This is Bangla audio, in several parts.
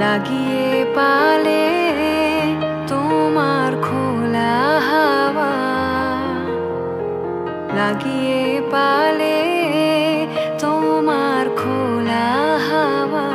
লাগিয়ে পালে তোমার খোলা হাওয়া, লাগিয়ে পালে তোমার খোলা হাওয়া।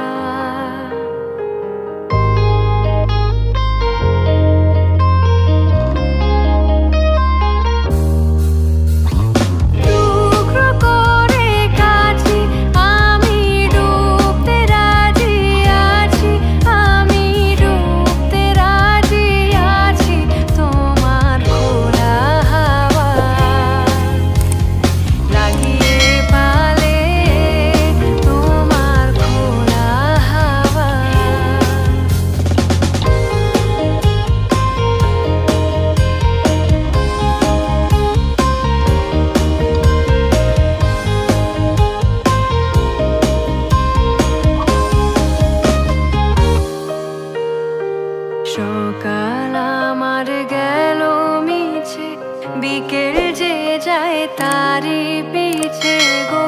সকাল আমার গেল মিছে, বিকেল যে যায় তারি পিছে গো।